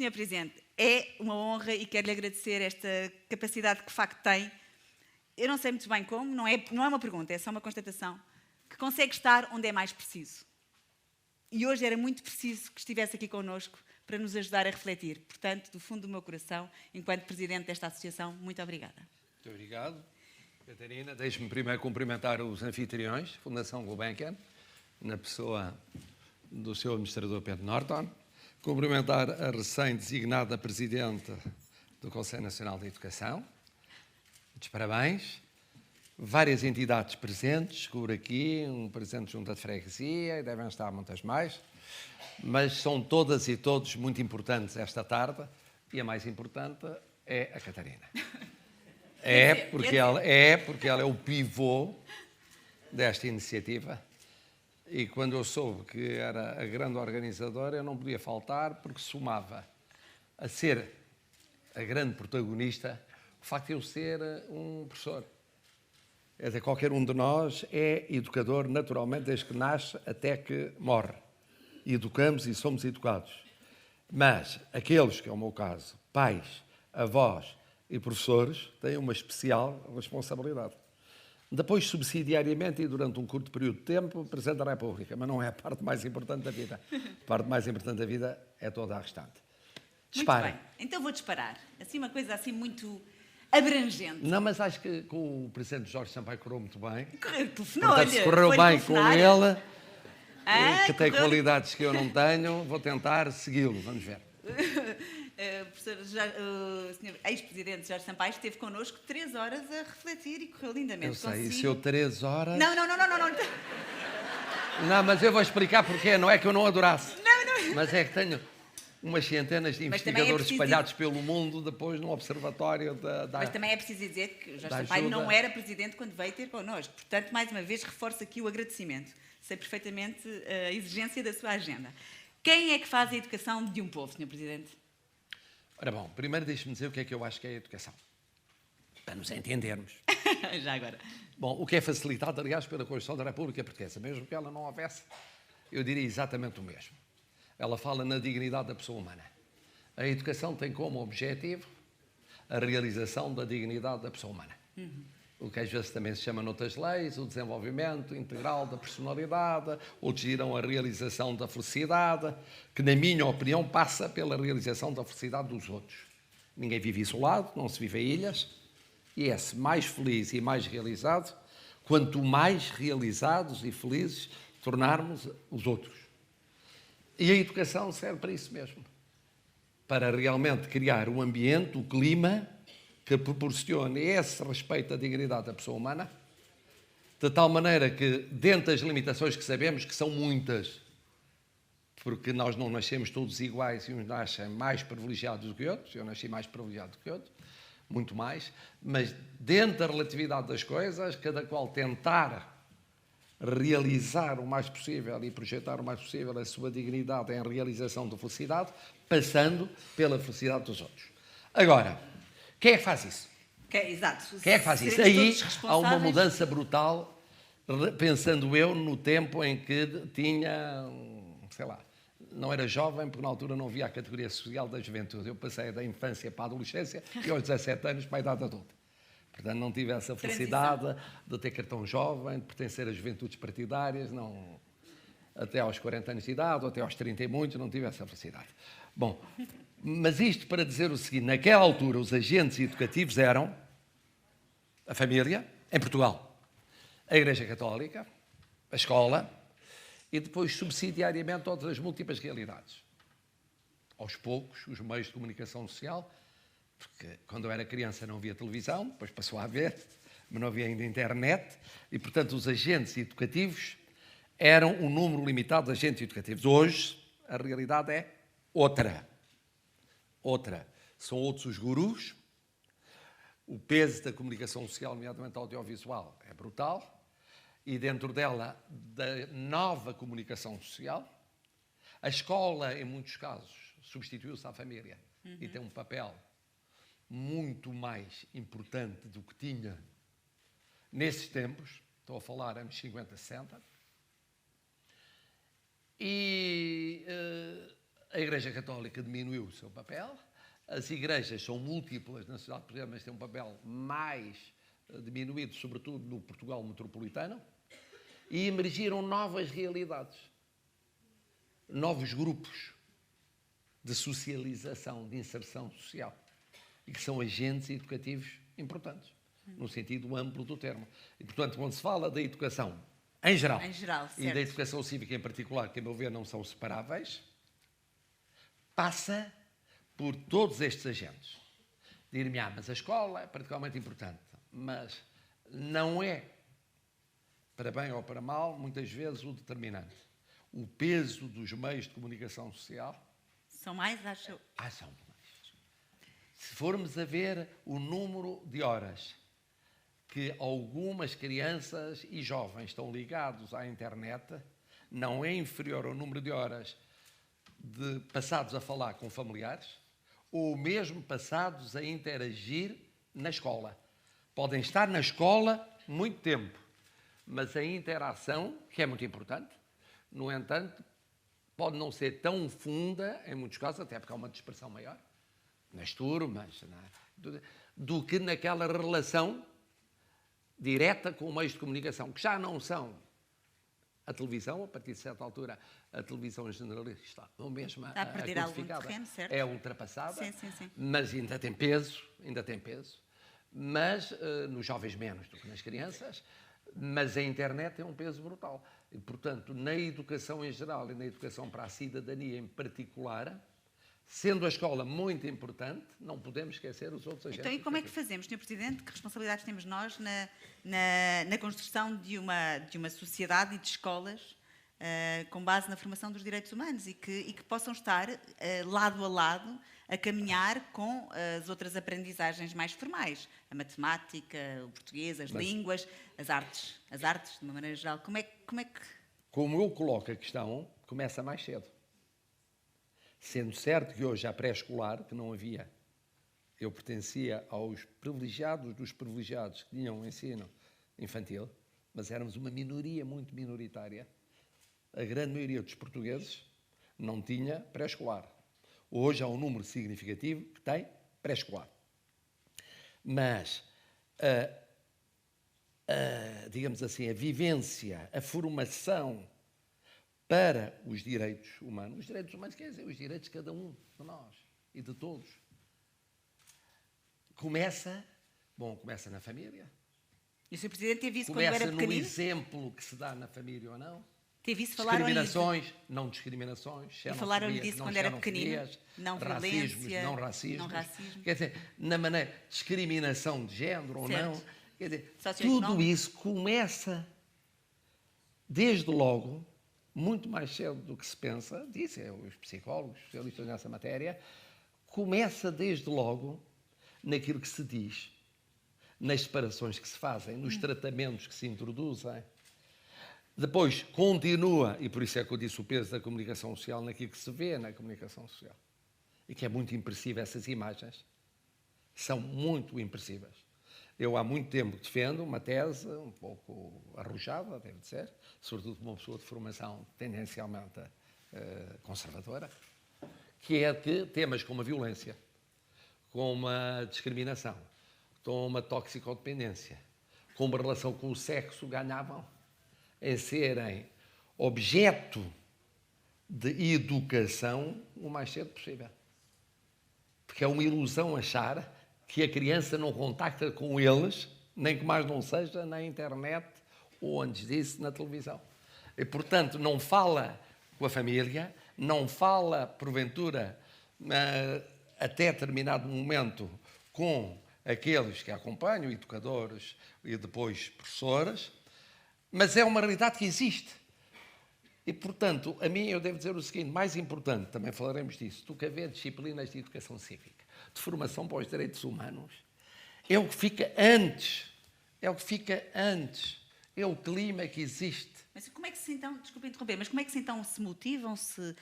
Sr. Presidente, é uma honra e quero-lhe agradecer esta capacidade que de facto tem. Eu não sei muito bem como, não é uma pergunta, é só uma constatação, que consegue estar onde é mais preciso. E hoje era muito preciso que estivesse aqui connosco para nos ajudar a refletir. Portanto, do fundo do meu coração, enquanto Presidente desta associação, muito obrigada. Muito obrigado. Catarina, deixe-me primeiro cumprimentar os anfitriões, Fundação Gulbenkian, na pessoa do seu administrador Pedro Norton, cumprimentar a recém-designada Presidente do Conselho Nacional de Educação, muitos parabéns, várias entidades presentes, seguro aqui, um Presidente de Junta de Freguesia, e devem estar muitas mais, mas são todas e todos muito importantes esta tarde, e a mais importante é a Catarina. Porque ela é o pivô desta iniciativa. E quando eu soube que era a grande organizadora, eu não podia faltar, porque somava a ser a grande protagonista o facto de eu ser um professor. Quer dizer, qualquer um de nós é educador naturalmente desde que nasce até que morre. Educamos e somos educados. Mas aqueles, que é o meu caso, pais, avós e professores, têm uma especial responsabilidade. Depois, subsidiariamente e durante um curto período de tempo, Presidente da República, mas não é a parte mais importante da vida. A parte mais importante da vida é toda a restante. Dispara. Muito bem, então vou disparar. Assim, uma coisa assim muito abrangente. Não, mas acho que com o Presidente Jorge Sampaio correu muito bem. Telefonou-lhe. Se correu bem com ele, que tem qualidades que eu não tenho, vou tentar segui-lo. Vamos ver. O Sr. Ex-Presidente Jorge Sampaio esteve connosco 3 horas a refletir e correu lindamente. Eu sei, e se eu 3 horas... Não. Não, mas eu vou explicar porquê. Não é que eu não adorasse. Não. Mas é que tenho umas centenas de investigadores espalhados pelo mundo depois no observatório da... Mas também é preciso dizer que Jorge Sampaio não era Presidente quando veio ter connosco. Portanto, mais uma vez, reforço aqui o agradecimento. Sei perfeitamente a exigência da sua agenda. Quem é que faz a educação de um povo, Sr. Presidente? Ora bom, primeiro deixe-me dizer o que é que eu acho que é a educação. Para nos entendermos. Já agora. Bom, o que é facilitado, aliás, pela Constituição da República Portuguesa. Mesmo que ela não houvesse, eu diria exatamente o mesmo. Ela fala na dignidade da pessoa humana. A educação tem como objetivo a realização da dignidade da pessoa humana. O que às vezes também se chama noutras leis, o desenvolvimento integral da personalidade, outros dirão a realização da felicidade, que na minha opinião passa pela realização da felicidade dos outros. Ninguém vive isolado, não se vive em ilhas, e é-se mais feliz e mais realizado quanto mais realizados e felizes tornarmos os outros. E a educação serve para isso mesmo, para realmente criar um ambiente, o clima, que proporcione esse respeito à dignidade da pessoa humana, de tal maneira que, dentro das limitações que sabemos, que são muitas, porque nós não nascemos todos iguais e uns nascem mais privilegiados do que outros, eu nasci mais privilegiado do que outros, muito mais, mas dentro da relatividade das coisas, cada qual tentar realizar o mais possível e projetar o mais possível a sua dignidade em realização da felicidade, passando pela felicidade dos outros. Agora, quem é que faz isso? Exato. Quem é que faz isso? Aí há uma mudança brutal, pensando eu no tempo em que tinha, sei lá, não era jovem, porque na altura não havia a categoria social da juventude. Eu passei da infância para a adolescência e aos 17 anos para a idade adulta. Portanto, não tive essa felicidade de ter cartão jovem, de pertencer às juventudes partidárias, não, até aos 40 anos de idade, ou até aos 30 e muitos, não tive essa felicidade. Bom, mas isto para dizer o seguinte, naquela altura os agentes educativos eram a família, em Portugal, a Igreja Católica, a escola e depois subsidiariamente outras múltiplas realidades. Aos poucos, os meios de comunicação social, porque quando eu era criança não havia televisão, depois passou a haver, mas não havia ainda internet, e portanto os agentes educativos eram um número limitado de agentes educativos. Hoje, a realidade é outra. São outros os gurus, o peso da comunicação social, nomeadamente audiovisual, é brutal, e dentro dela, da nova comunicação social, a escola, em muitos casos, substituiu-se à família e tem um papel muito mais importante do que tinha nesses tempos, estou a falar anos 50, 60, e A Igreja Católica diminuiu o seu papel, as igrejas são múltiplas na sociedade portuguesa, mas têm um papel mais diminuído, sobretudo no Portugal metropolitano, e emergiram novas realidades, novos grupos de socialização, de inserção social, e que são agentes educativos importantes, no sentido amplo do termo. E, portanto, quando se fala da educação em geral e da educação cívica em particular, que, a meu ver, não são separáveis, passa por todos estes agentes. Dir-me, mas a escola é particularmente importante, mas não é, para bem ou para mal, muitas vezes o determinante. O peso dos meios de comunicação social... São mais, acho? São mais. Se formos a ver o número de horas que algumas crianças e jovens estão ligados à internet, não é inferior ao número de horas passados a falar com familiares, ou mesmo passados a interagir na escola. Podem estar na escola muito tempo, mas a interação, que é muito importante, no entanto, pode não ser tão funda, em muitos casos, até porque há uma dispersão maior, nas turmas, do que naquela relação direta com meios de comunicação, que já não são a televisão, a partir de certa altura, a televisão generalista, ou mesmo a perder algum terreno, certo? É ultrapassada, sim. Mas ainda tem peso, mas nos jovens menos do que nas crianças, mas a internet tem um peso brutal. E, portanto, na educação em geral e na educação para a cidadania em particular, sendo a escola muito importante, não podemos esquecer os outros agentes. Então, e como é que fazemos, Sr. Presidente? Que responsabilidades temos nós na construção de uma sociedade e de escolas com base na formação dos direitos humanos e que possam estar lado a lado a caminhar com as outras aprendizagens mais formais, a matemática, o português, as línguas, as artes, de uma maneira geral. Como é que... Como eu coloco a questão, começa mais cedo. Sendo certo que hoje há pré-escolar, que não havia. Eu pertencia aos privilegiados dos privilegiados que tinham um ensino infantil, mas éramos uma minoria muito minoritária. A grande maioria dos portugueses não tinha pré-escolar. Hoje há um número significativo que tem pré-escolar. Mas, digamos assim, a vivência, a formação para os direitos humanos. Os direitos humanos quer dizer os direitos de cada um de nós e de todos. Começa na família. E o Sr. Presidente teve isso quando era pequenino? Começa no exemplo que se dá na família ou não. Teve isso, discriminações, não discriminações. E falaram-lhe disso quando era pequenino? Não violência, não racismo. Quer dizer, na maneira, discriminação de género ou não. Quer dizer, tudo isso começa, desde logo, muito mais cedo do que se pensa, dizem os psicólogos, os especialistas nessa matéria, começa desde logo naquilo que se diz, nas separações que se fazem, nos tratamentos que se introduzem. Depois continua, e por isso é que eu disse o peso da comunicação social naquilo que se vê na comunicação social. E que é muito impressivo, essas imagens são muito impressivas. Eu há muito tempo defendo uma tese um pouco arrojada, deve ser, sobretudo como uma pessoa de formação tendencialmente conservadora, que é que temas como a violência, como a discriminação, como a toxicodependência, como a relação com o sexo ganhavam em serem objeto de educação o mais cedo possível. Porque é uma ilusão achar que a criança não contacta com eles, nem que mais não seja na internet ou, antes disso, na televisão. E, portanto, não fala com a família, não fala, porventura, até determinado momento, com aqueles que a acompanham, educadores e depois professores, mas é uma realidade que existe. E, portanto, a mim eu devo dizer o seguinte, mais importante, também falaremos disso, do que haver disciplinas de educação cívica, de formação para os direitos humanos, é o que fica antes, é o clima que existe. Mas como é que se então, desculpe interromper, mas como é que se então se motivam, se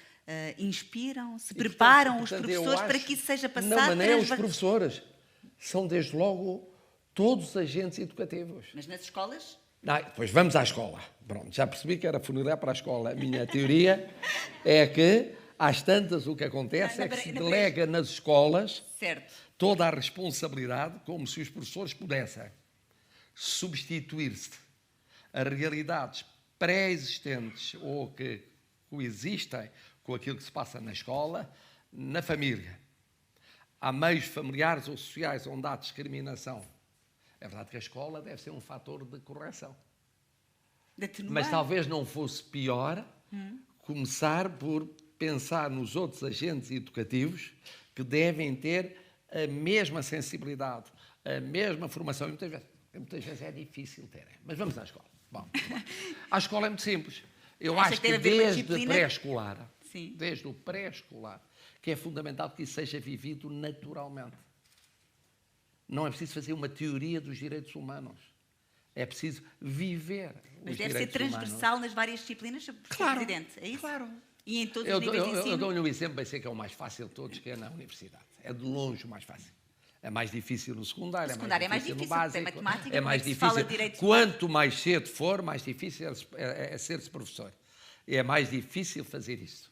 inspiram, se preparam os professores para que isso seja passado? Não é os professores, são desde logo todos os agentes educativos. Mas nas escolas? Pois vamos à escola. Pronto, já percebi que era funilar para a escola. A minha teoria é que Às tantas, o que acontece Na- é que na se bre- na delega nas escolas Certo. toda a responsabilidade, como se os professores pudessem substituir-se a realidades pré-existentes ou que coexistem com aquilo que se passa na escola, na família. Há meios familiares ou sociais onde há discriminação. É verdade que a escola deve ser um fator de correção. De atenuar. Mas talvez não fosse pior começar por pensar nos outros agentes educativos que devem ter a mesma sensibilidade, a mesma formação. E muitas vezes é difícil terem. Mas vamos à escola. Bom, a escola é muito simples. Eu Acha acho que que deve haver uma desde disciplina? pré-escolar, Sim. desde o pré-escolar, que é fundamental que isso seja vivido naturalmente. Não é preciso fazer uma teoria dos direitos humanos. É preciso viver Mas os deve ser direitos transversal nas várias disciplinas, Sr. Claro, Presidente. É isso? claro. E em todos Eu, os níveis de eu ensino? dou-lhe um exemplo, bem sei que é o mais fácil de todos, que é na universidade. É de longe o mais fácil. É mais difícil no secundário, No secundário é mais no difícil, básico, tem matemática, é como é mais que se difícil. fala de direitos Quanto mais cedo for, mais difícil é ser-se professor. É mais difícil fazer isso.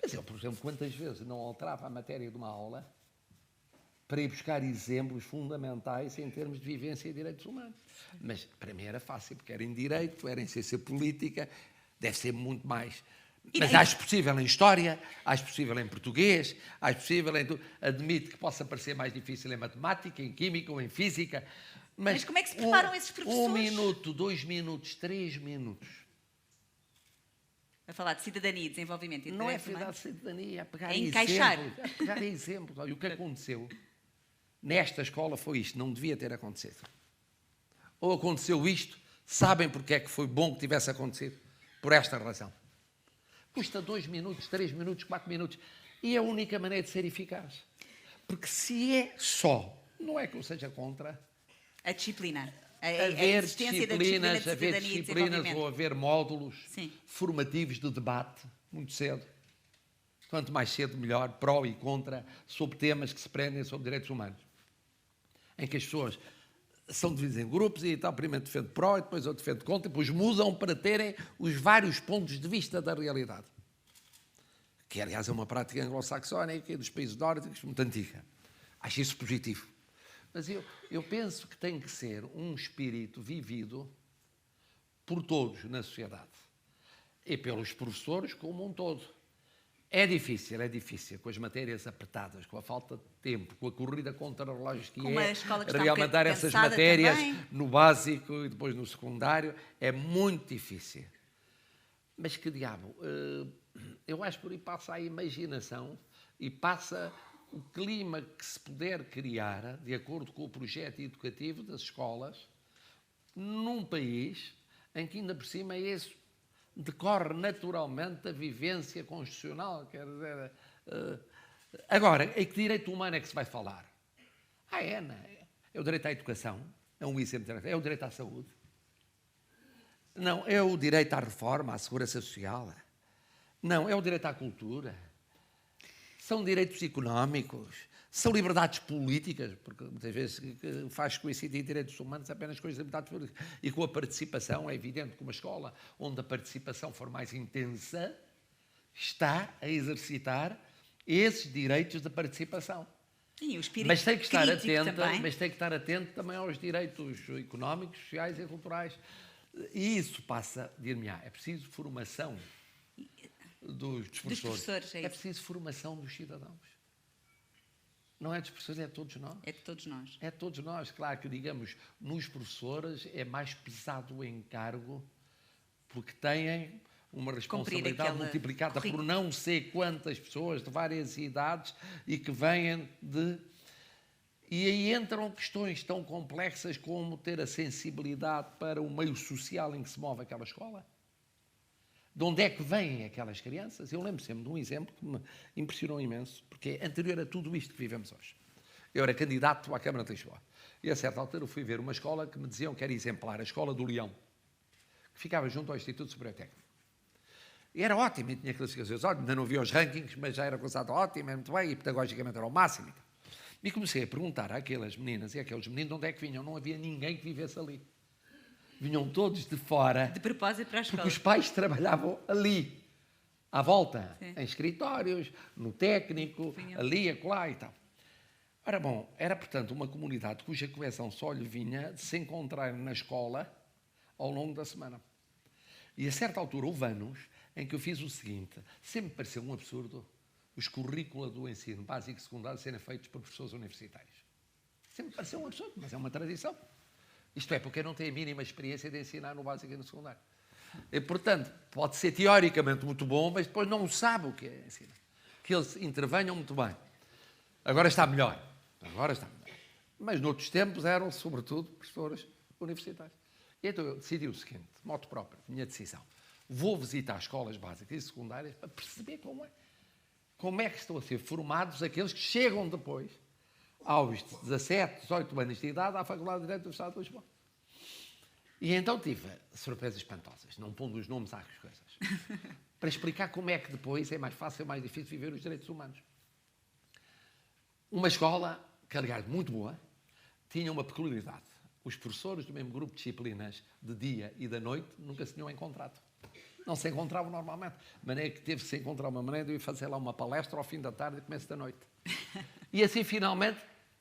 Mas eu, por exemplo, quantas vezes não alterava a matéria de uma aula para ir buscar exemplos fundamentais em termos de vivência e direitos humanos. Mas para mim era fácil, porque era em direito, era em ciência política, deve ser muito mais. Mas acho possível em história, acho possível em português, acho possível em... Admito que possa parecer mais difícil em matemática, em química ou em física. Mas como é que se preparam esses professores? 1 minuto, 2 minutos, 3 minutos. A falar de cidadania e desenvolvimento e de Não é direitos humanos? fazer cidadania, é pegar É encaixar. exemplos. É pegar exemplos. Olha, o que aconteceu nesta escola foi isto, não devia ter acontecido. Ou aconteceu isto, sabem porque é que foi bom que tivesse acontecido? Por esta razão. Custa 2 minutos, 3 minutos, 4 minutos. E é a única maneira de ser eficaz. Porque se é só, não é que eu seja contra, A disciplina. A haver existência da disciplina de disciplinas, haver cidadania e disciplinas desenvolvimento. ou haver módulos Sim. formativos de debate, muito cedo. Quanto mais cedo, melhor, pró e contra, sobre temas que se prendem sobre direitos humanos. Em que as pessoas são divididas em grupos e tal, primeiro defende pró e depois outro defende contra, e depois mudam para terem os vários pontos de vista da realidade. Que, aliás, é uma prática anglo-saxónica e dos países nórdicos muito antiga. Acho isso positivo. Mas eu penso que tem que ser um espírito vivido por todos na sociedade. E pelos professores como um todo. É difícil, com as matérias apertadas, com a falta de tempo, com a corrida contra relógios que Com uma escola que está realmente dar essas cansada matérias também. no básico e depois no secundário, é muito difícil. Mas que diabo, eu acho que por aí passa a imaginação e passa o clima que se puder criar, de acordo com o projeto educativo das escolas, num país em que ainda por cima esse decorre naturalmente a vivência constitucional. Quer dizer, agora, em que direito humano é que se vai falar? É o direito à educação, é um exemplo, é o direito à saúde. Não, é o direito à reforma, à segurança social. Não, é o direito à cultura. São direitos económicos, são liberdades políticas, porque muitas vezes faz coincidir direitos humanos apenas com as liberdades políticas. E com a participação, é evidente que uma escola onde a participação for mais intensa está a exercitar esses direitos de participação. Sim, o espírito Mas tem que estar crítico também. atento também aos direitos económicos, sociais e culturais. E isso passa, dir-me-á, é preciso formação dos professores. É É isso. preciso formação dos cidadãos. Não é dos professores, é de todos nós. É de todos nós. É de todos nós. Claro que, digamos, nos professores é mais pesado o encargo porque têm uma responsabilidade aquela multiplicada por currículo. não sei quantas pessoas de várias idades e que vêm de... E aí entram questões tão complexas como ter a sensibilidade para o meio social em que se move aquela escola. De onde é que vêm aquelas crianças? Eu lembro sempre de um exemplo que me impressionou imenso, porque é anterior a tudo isto que vivemos hoje. Eu era candidato à Câmara de Lisboa. E a certa altura eu fui ver uma escola que me diziam que era exemplar, a Escola do Leão, que ficava junto ao Instituto Superior Técnico. E era ótimo, e tinha classificações ótimas, ainda não vi os rankings, mas já era considerado ótimo, é muito bem, e pedagogicamente era o máximo. E comecei a perguntar àquelas meninas e àqueles meninos de onde é que vinham. Não havia ninguém que vivesse ali. Vinham todos de fora. De propósito para a Porque escola. os pais trabalhavam ali. à volta, Sim. em escritórios, no técnico, Vinha. ali, acolá e tal. Ora bom, era, portanto, uma comunidade cuja coesão só lhe vinha de se encontrar na escola ao longo da semana. E a certa altura houve anos em que eu fiz o seguinte, sempre me pareceu um absurdo os currícula do ensino básico e secundário serem feitos por professores universitários. Sempre me pareceu um absurdo, mas é uma tradição. Isto é, porque eu não tenho a mínima experiência de ensinar no básico e no secundário. E, portanto, pode ser teoricamente muito bom, mas depois não sabe o que é ensinar. Que eles intervenham muito bem. Agora está melhor. Agora está melhor. Mas noutros tempos eram, sobretudo, professores universitários. E então eu decidi o seguinte, de modo próprio, minha decisão. Vou visitar escolas básicas e secundárias para perceber como é que estão a ser formados aqueles que chegam depois, aos 17, 18 anos de idade, à Faculdade de Direito do Estado de Lisboa. E então tive surpresas espantosas, não pondo os nomes às coisas, para explicar como é que depois é mais fácil ou mais difícil viver os direitos humanos. Uma escola, que aliás muito boa, tinha uma peculiaridade. Os professores do mesmo grupo de disciplinas de dia e da noite nunca se tinham encontrado. Não se encontravam normalmente. De maneira que teve que se encontrar uma maneira de ir fazer lá uma palestra ao fim da tarde e começo da noite. E assim, finalmente,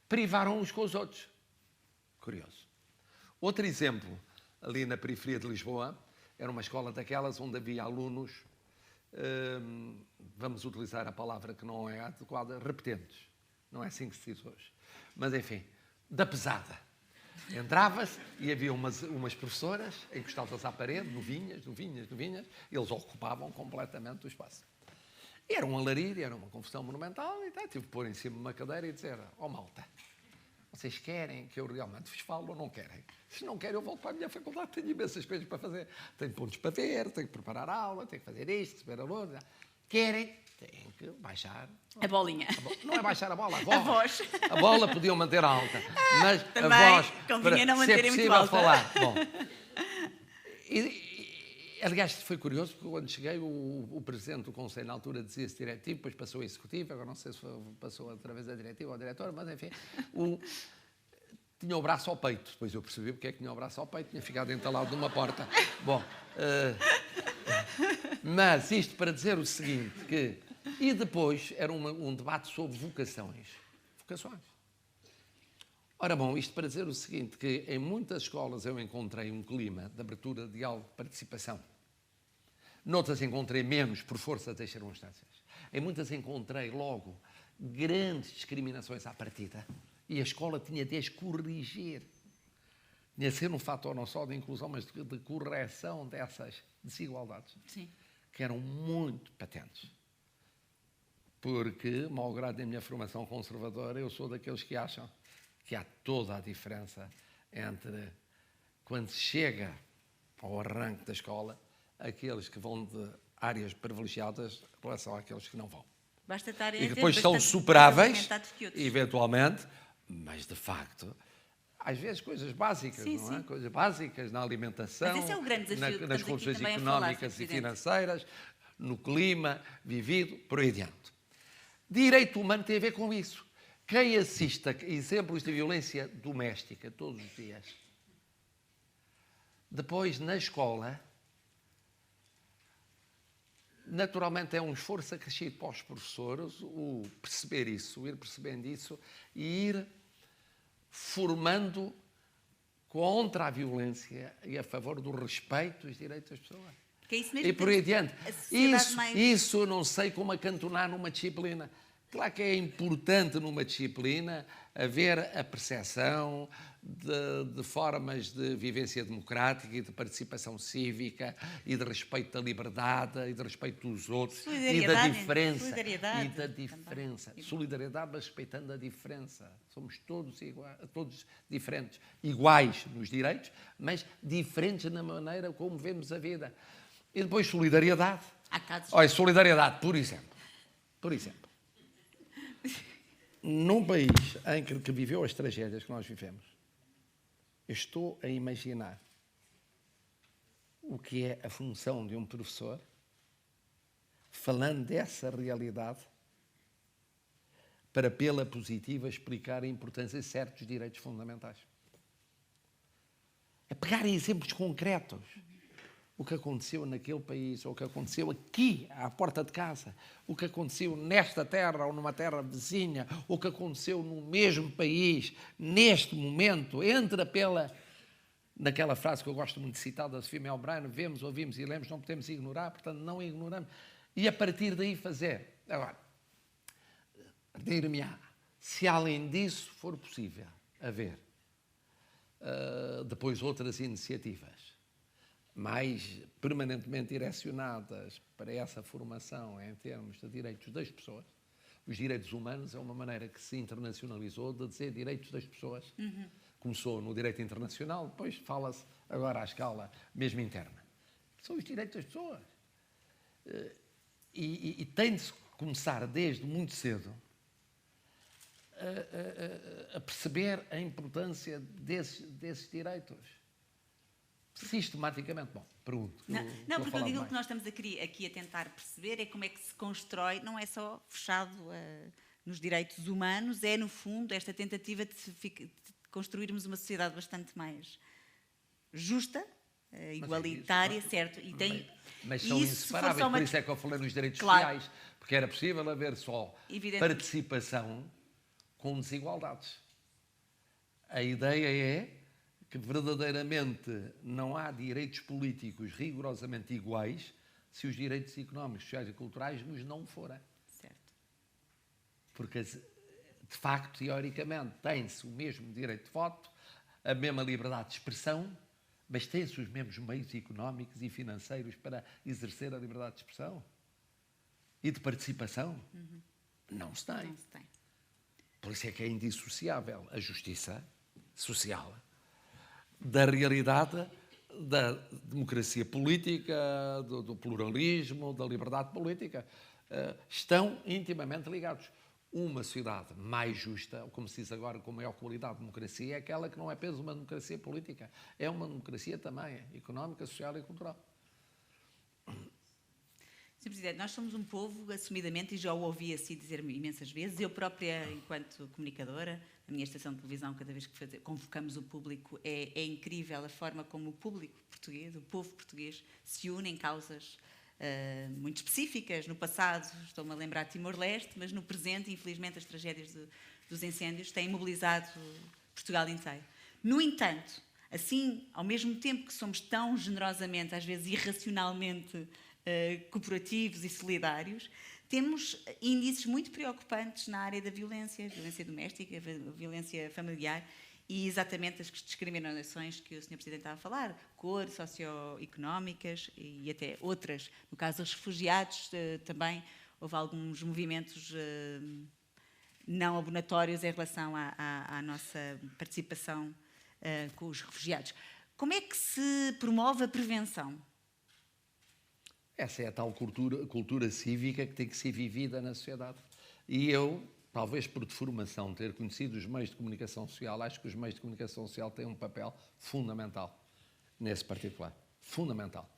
privaram uns com os outros. Curioso. Outro exemplo, ali na periferia de Lisboa, era uma escola daquelas onde havia alunos, vamos utilizar a palavra que não é adequada, repetentes. Não é assim que se diz hoje. Mas, enfim, da pesada. Entrava-se e havia umas professoras encostadas à parede, novinhas, eles ocupavam completamente o espaço. E era um alarido, era uma confusão monumental, e tive que pôr em cima de uma cadeira e dizer, malta, vocês querem que eu realmente vos falo ou não querem? Se não querem, eu volto para a minha faculdade, tenho imensas coisas para fazer. Tenho pontos para ver, tenho que preparar a aula, tenho que fazer isto, receber alunos. Querem? Têm que baixar... A bolinha. Não é baixar a bola, a voz. A voz. A bola podiam manter alta, mas também a voz... convinha não manterem se é muito alta. falar. Bom, aliás, foi curioso, porque quando cheguei, o presidente do Conselho, na altura, dizia-se diretivo, depois passou a executivo, agora não sei se passou através da diretiva ou da diretora, mas enfim, tinha o braço ao peito. Depois eu percebi porque é que tinha o braço ao peito, tinha ficado entalado numa porta. Bom, mas isto para dizer o seguinte, que... E depois era um debate sobre vocações. Vocações. Ora bom, isto para dizer o seguinte, que em muitas escolas eu encontrei um clima de abertura, de diálogo, de participação. Noutras encontrei menos por força das circunstâncias. Em muitas encontrei logo grandes discriminações à partida e a escola tinha de as corrigir. Tinha de ser um fator não só de inclusão, mas de correção dessas desigualdades. Sim. Que eram muito patentes. Porque, malgrado a minha formação conservadora, eu sou daqueles que acham que há toda a diferença entre quando se chega ao arranque da escola, aqueles que vão de áreas privilegiadas em relação àqueles que não vão. Basta estar E que depois são superáveis, que eventualmente, mas de facto, às vezes coisas básicas, sim, não é? sim. Coisas básicas na alimentação, mas esse é o grande desafio nas que condições também económicas a falar, e financeiras, no clima vivido, por aí adiante. Direito humano tem a ver com isso. Quem assiste a exemplos de violência doméstica todos os dias, depois na escola, naturalmente é um esforço acrescido para os professores o perceber isso, o ir percebendo isso e ir formando contra a violência e a favor do respeito dos direitos das pessoas. Que é isso mesmo, e por aí adiante. Mais... Isso eu não sei como acantonar numa disciplina. Claro que é importante numa disciplina haver a percepção de formas de vivência democrática e de participação cívica e de respeito da liberdade e de respeito dos outros e da diferença. Solidariedade. E da diferença. Também. Solidariedade, mas respeitando a diferença. Somos todos iguais, todos diferentes. Iguais nos direitos, mas diferentes na maneira como vemos a vida. E depois solidariedade. Olha, solidariedade, por exemplo. Num país em que viveu as tragédias que nós vivemos, eu estou a imaginar o que é a função de um professor falando dessa realidade para, pela positiva, explicar a importância de certos direitos fundamentais. É pegar exemplos concretos. o que aconteceu naquele país, ou o que aconteceu aqui, à porta de casa, o que aconteceu nesta terra ou numa terra vizinha, o que aconteceu no mesmo país, neste momento, entra naquela frase que eu gosto muito de citar da Sofia Melbrano, vemos, ouvimos e lemos, não podemos ignorar, portanto não ignoramos, e a partir daí fazer. Agora, dir-me-á, se além disso for possível haver depois outras iniciativas mais permanentemente direcionadas para essa formação em termos de direitos das pessoas, os direitos humanos é uma maneira que se internacionalizou de dizer direitos das pessoas. Começou no direito internacional, depois fala-se agora à escala mesmo interna. São os direitos das pessoas. E tem de se começar desde muito cedo a perceber a importância desses direitos. Sistematicamente. Bom, pergunto. Não, porque eu digo que nós estamos aqui a tentar perceber é como é que se constrói, não é só fechado nos direitos humanos, é no fundo esta tentativa de construirmos uma sociedade bastante mais justa, igualitária, certo? Mas são inseparáveis, por isso é que eu falei nos direitos sociais, porque era possível haver só participação com desigualdades. A ideia é que verdadeiramente não há direitos políticos rigorosamente iguais se os direitos económicos, sociais e culturais nos não forem. Certo. Porque, de facto, teoricamente, tem-se o mesmo direito de voto, a mesma liberdade de expressão, mas tem-se os mesmos meios económicos e financeiros para exercer a liberdade de expressão e de participação. Não se tem. Não se tem. Por isso é que é indissociável a justiça social da realidade da democracia política, do pluralismo, da liberdade política. Estão intimamente ligados. Uma sociedade mais justa, ou como se diz agora, com maior qualidade de democracia, é aquela que não é apenas uma democracia política, é uma democracia também económica, social e cultural. Sr. Presidente, nós somos um povo, assumidamente, e já o ouvi assim dizer imensas vezes, eu própria, enquanto comunicadora, na minha estação de televisão, cada vez que convocamos o público, é incrível a forma como o público português, o povo português, se une em causas muito específicas. No passado, estou-me a lembrar de Timor-Leste, mas no presente, infelizmente, as tragédias dos incêndios têm mobilizado Portugal inteiro. No entanto, assim, ao mesmo tempo que somos tão generosamente, às vezes irracionalmente, cooperativos e solidários, temos índices muito preocupantes na área da violência doméstica, violência familiar e exatamente as discriminações que o Sr. Presidente estava a falar, cor, socioeconómicas e até outras. No caso dos refugiados, também houve alguns movimentos não abonatórios em relação à nossa participação com os refugiados. Como é que se promove a prevenção? Essa é a tal cultura cívica que tem que ser vivida na sociedade. E eu, talvez por deformação, ter conhecido os meios de comunicação social, acho que os meios de comunicação social têm um papel fundamental nesse particular. Fundamental.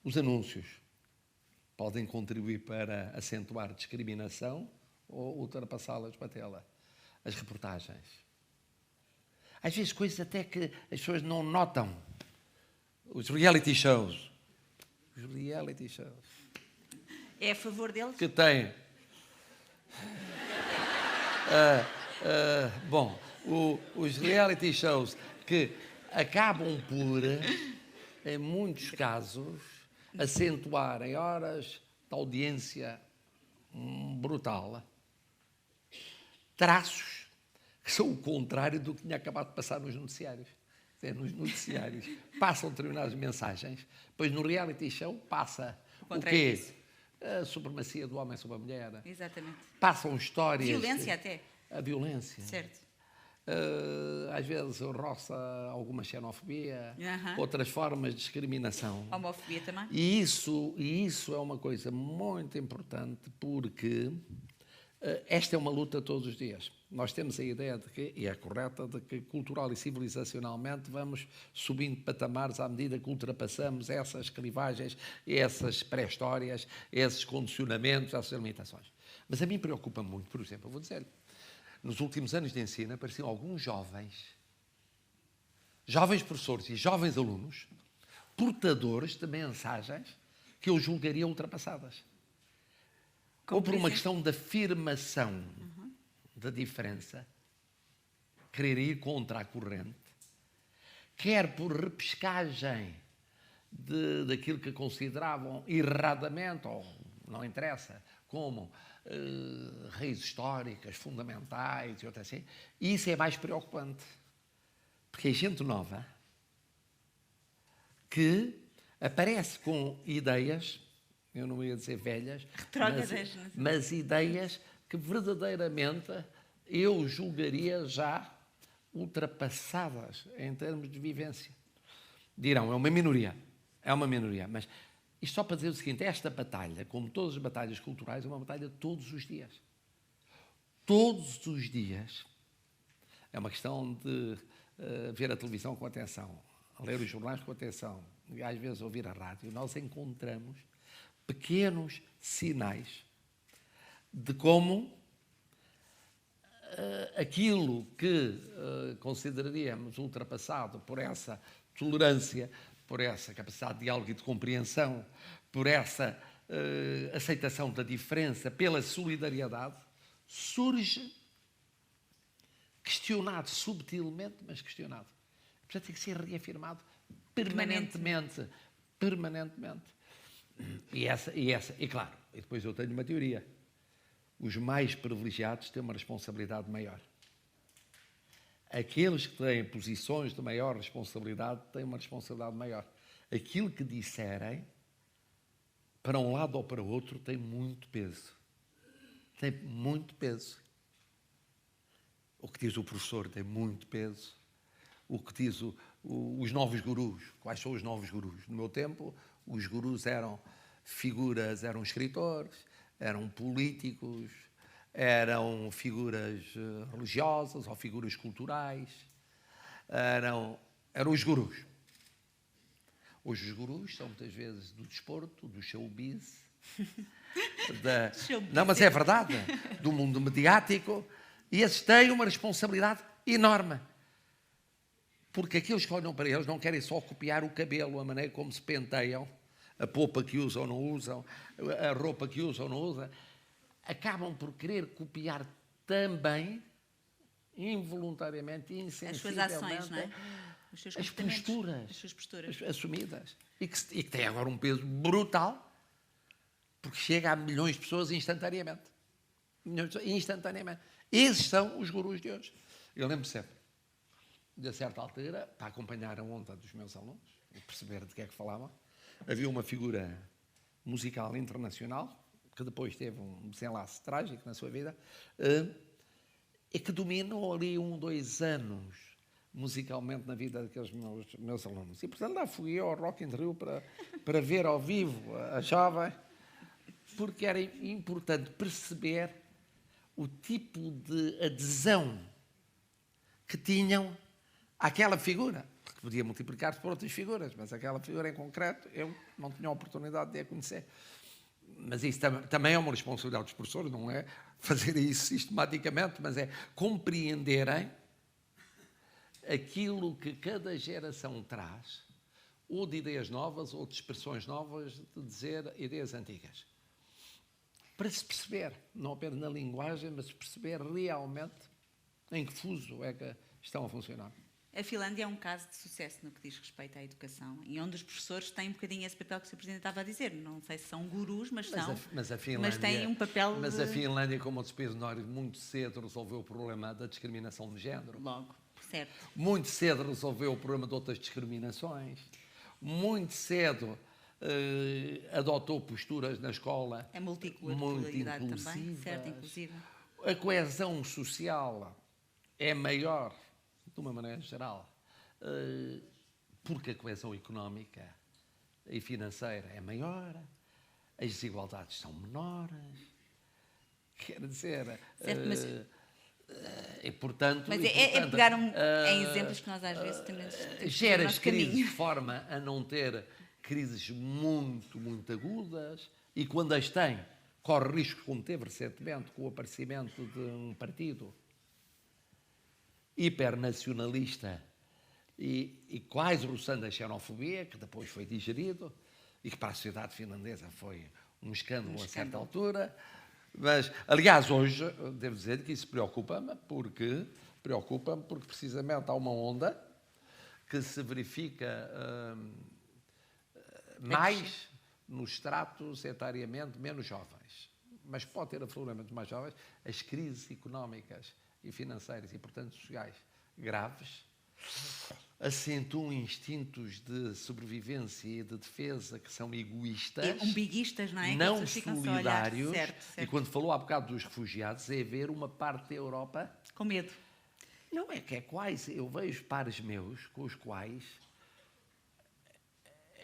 Os anúncios podem contribuir para acentuar discriminação ou ultrapassá-la, esbatê-la. As reportagens. Às vezes coisas até que as pessoas não notam. Os reality shows. Os reality shows. É a favor deles? Que têm. Bom, os reality shows que acabam por, em muitos casos, acentuarem horas de audiência brutal, traços que são o contrário do que tinha acabado de passar nos noticiários. Nos noticiários passam determinadas mensagens, pois no reality show passa o quê? A supremacia do homem sobre a mulher. Exatamente. Passam histórias... Violência até. A violência. Certo. Às vezes roça alguma xenofobia, outras formas de discriminação. Homofobia também. E isso é uma coisa muito importante porque esta é uma luta todos os dias. Nós temos a ideia de que, e é correta, de que cultural e civilizacionalmente vamos subindo patamares à medida que ultrapassamos essas clivagens, essas pré-histórias, esses condicionamentos, essas limitações. Mas a mim preocupa muito, por exemplo, eu vou dizer-lhe, nos últimos anos de ensino apareciam alguns jovens professores e jovens alunos portadores de mensagens que eu julgaria ultrapassadas. Ou por uma questão de afirmação da diferença, querer ir contra a corrente, quer por repescagem daquilo que consideravam erradamente, ou não interessa, como raízes históricas, fundamentais e outras assim. E isso é mais preocupante, porque é gente nova que aparece com ideias, eu não ia dizer velhas, mas ideias que verdadeiramente eu julgaria já ultrapassadas em termos de vivência. Dirão, é uma minoria, mas isto só para dizer o seguinte, esta batalha, como todas as batalhas culturais, é uma batalha todos os dias. Todos os dias. É uma questão de ver a televisão com atenção, ler os jornais com atenção, e às vezes ouvir a rádio. Nós encontramos pequenos sinais de como aquilo que consideraríamos ultrapassado por essa tolerância, por essa capacidade de diálogo e de compreensão, por essa aceitação da diferença, pela solidariedade, surge questionado, subtilmente, mas questionado. Portanto, tem que ser reafirmado permanentemente. E claro, e depois eu tenho uma teoria. Os mais privilegiados têm uma responsabilidade maior. Aqueles que têm posições de maior responsabilidade têm uma responsabilidade maior. Aquilo que disserem, para um lado ou para o outro, tem muito peso. Tem muito peso. O que diz o professor tem muito peso. O que diz os novos gurus. Quais são os novos gurus? No meu tempo, os gurus eram figuras, eram escritores, eram políticos, eram figuras religiosas ou figuras culturais. Eram os gurus. Hoje os gurus são muitas vezes do desporto, do showbiz, não, mas é verdade, do mundo mediático, e esses têm uma responsabilidade enorme. Porque aqueles que olham para eles não querem só copiar o cabelo, a maneira como se penteiam, a polpa que usam ou não usam, a roupa que usam ou não usam, acabam por querer copiar também, involuntariamente, insensivelmente, as suas ações, não é? as posturas, as suas posturas assumidas. E que têm agora um peso brutal, porque chega a milhões de pessoas instantaneamente. Esses são os gurus de hoje. Eu lembro sempre, de a certa altura, para acompanhar a onda dos meus alunos e perceber de que é que falavam, havia uma figura musical internacional, que depois teve um desenlace trágico na sua vida, e que dominou ali 2 anos musicalmente na vida daqueles meus alunos. E, portanto, lá fui eu ao Rock in Rio para ver ao vivo a jovem, porque era importante perceber o tipo de adesão que tinham àquela figura, que podia multiplicar-se por outras figuras, mas aquela figura em concreto eu não tinha a oportunidade de a conhecer. Mas isso também é uma responsabilidade dos professores, não é fazer isso sistematicamente, mas é compreenderem aquilo que cada geração traz, ou de ideias novas, ou de expressões novas, de dizer ideias antigas. Para se perceber, não apenas na linguagem, mas perceber realmente em que fuso é que estão a funcionar. A Finlândia é um caso de sucesso no que diz respeito à educação e onde os professores têm um bocadinho esse papel que o Sr. Presidente estava a dizer. Não sei se são gurus, mas têm um papel... Mas a Finlândia, como outros países nórdicos, muito cedo resolveu o problema da discriminação de género. Logo, certo. Muito cedo resolveu o problema de outras discriminações. Muito cedo adotou posturas na escola a multiculturalidade muito também, certo, inclusiva. A coesão social é maior, de uma maneira geral, porque a coesão económica e financeira é maior, as desigualdades são menores, quer dizer... Certo, mas... E, portanto, é pegar em exemplos que nós às vezes temos gera as crises de forma a não ter crises muito, muito agudas, e quando as tem, corre risco, como teve recentemente com o aparecimento de um partido hipernacionalista e quase roçando a xenofobia, que depois foi digerido, e que para a sociedade finlandesa foi um escândalo a certa altura. Mas, aliás, hoje, devo dizer que isso preocupa-me, porque precisamente há uma onda que se verifica mais nos estratos etariamente menos jovens, mas pode ter afloramentos mais jovens, as crises económicas e financeiras e, portanto, sociais graves acentuam instintos de sobrevivência e de defesa que são egoístas, umbiguistas, não é? não solidários. Certo. E quando falou há bocado dos refugiados, é ver uma parte da Europa com medo. Não, é que é quase, eu vejo pares meus com os quais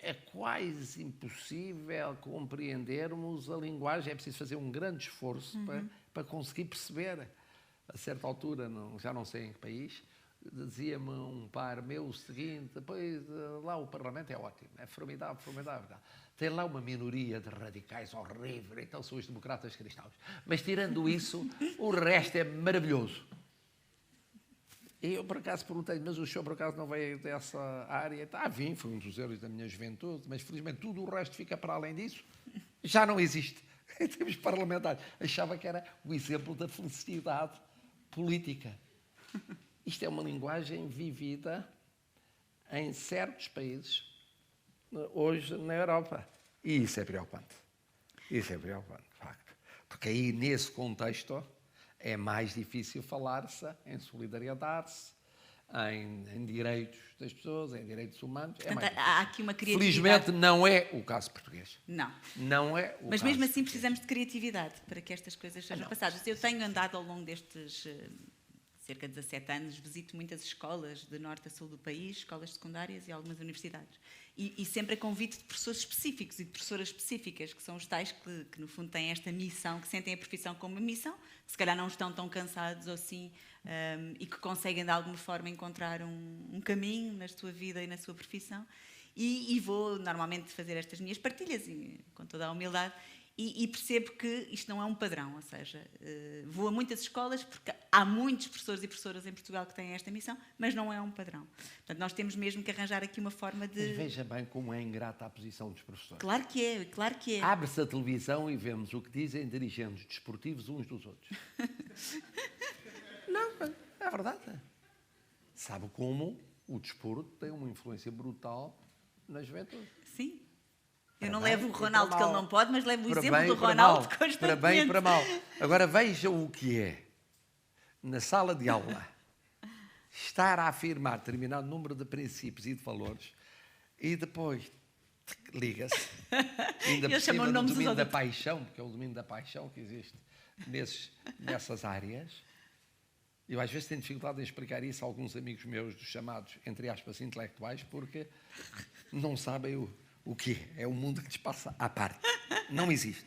é quase impossível compreendermos a linguagem, é preciso fazer um grande esforço para conseguir perceber. A certa altura, já não sei em que país, dizia-me um par meu o seguinte: depois lá o Parlamento é ótimo, é formidável, formidável. Tem lá uma minoria de radicais horrível, então são os democratas cristãos. Mas tirando isso, o resto é maravilhoso. E eu, por acaso, perguntei, mas o senhor, por acaso, não veio dessa área? Vim, foi um dos erros da minha juventude, mas, felizmente, tudo o resto fica para além disso. Já não existe. Em termos parlamentares. Achava que era o exemplo da felicidade política. Isto é uma linguagem vivida em certos países, hoje, na Europa. E isso é preocupante. Isso é preocupante, de facto. Porque aí, nesse contexto, é mais difícil falar-se em solidariedade, em direitos das pessoas, em direitos humanos. Portanto, há aqui uma criatividade. Felizmente não é o caso português. Não. Não é o Mas caso mesmo assim português. precisamos de criatividade para que estas coisas sejam passadas. Eu tenho andado ao longo destes cerca de 17 anos, visito muitas escolas de norte a sul do país, escolas secundárias e algumas universidades. E sempre a convite de professores específicos e de professoras específicas, que são os tais que no fundo têm esta missão, que sentem a profissão como uma missão, que se calhar não estão tão cansados ou assim, e que conseguem de alguma forma encontrar um caminho na sua vida e na sua profissão. E vou normalmente fazer estas minhas partilhas, com toda a humildade, e percebo que isto não é um padrão, ou seja, vou a muitas escolas porque há muitos professores e professoras em Portugal que têm esta missão, mas não é um padrão. Portanto, nós temos mesmo que arranjar aqui uma forma de... Mas veja bem como é ingrata a posição dos professores. Claro que é, claro que é. Abre-se a televisão e vemos o que dizem dirigentes desportivos uns dos outros. Não, é verdade. Sabe como o desporto tem uma influência brutal na juventude. Sim. Eu não levo o Ronaldo que ele não pode, mas levo o exemplo bem, do Ronaldo constantemente. Para bem e para mal. Agora veja o que é, na sala de aula, estar a afirmar determinado número de princípios e de valores e depois liga-se. Ainda por cima do domínio da paixão, porque é o domínio da paixão que existe nessas áreas. Eu às vezes tenho dificuldade em explicar isso a alguns amigos meus dos chamados, entre aspas, intelectuais, porque não sabem o que é o mundo que lhes passa à parte. Não existe.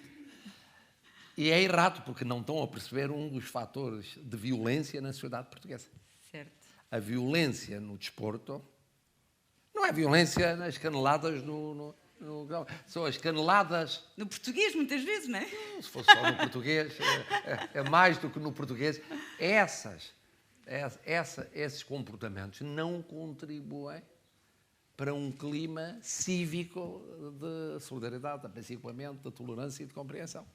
E é errado, porque não estão a perceber um dos fatores de violência na sociedade portuguesa. Certo. A violência no desporto não é violência nas caneladas são as caneladas... No português, muitas vezes, não é? Se fosse só no português, é mais do que no português. Esses comportamentos não contribuem para um clima cívico de solidariedade, de apaciguamento, de tolerância e de compreensão.